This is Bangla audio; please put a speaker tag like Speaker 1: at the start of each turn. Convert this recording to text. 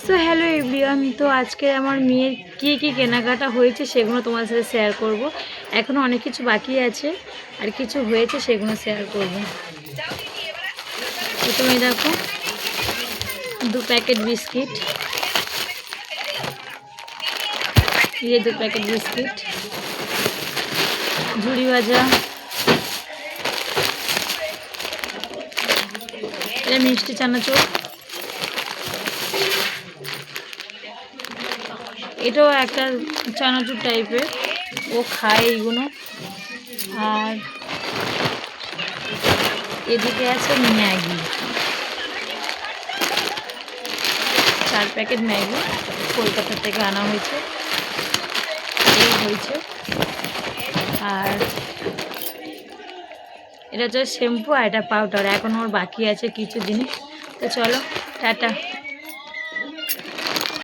Speaker 1: সো হ্যালো এভরিওয়ান, তো আজকে আমার মেয়ের কী কেনাকাটা হয়েছে সেগুলো তোমার সাথে শেয়ার করব। এখনও অনেক কিছু বাকি আছে, আর কিছু হয়েছে সেগুলো শেয়ার করব। তো তুমি দেখো, 2 প্যাকেট বিস্কিট, 2 প্যাকেট বিস্কিট, ঝুড়ি ভাজা, এটা মিষ্টি চানাচুর, এটাও একটা চানাচুর টাইপের, ও খায় এইগুলো। আর এদিকে আছে ম্যাগি, 4 প্যাকেট ম্যাগি কলকাতা থেকে আনা হয়েছে, এই হয়েছে। আর এটা হচ্ছে শ্যাম্পু, আর এটা পাউডার। এখন ওর বাকি আছে কিছু জিনিস। তো চলো, টাটা।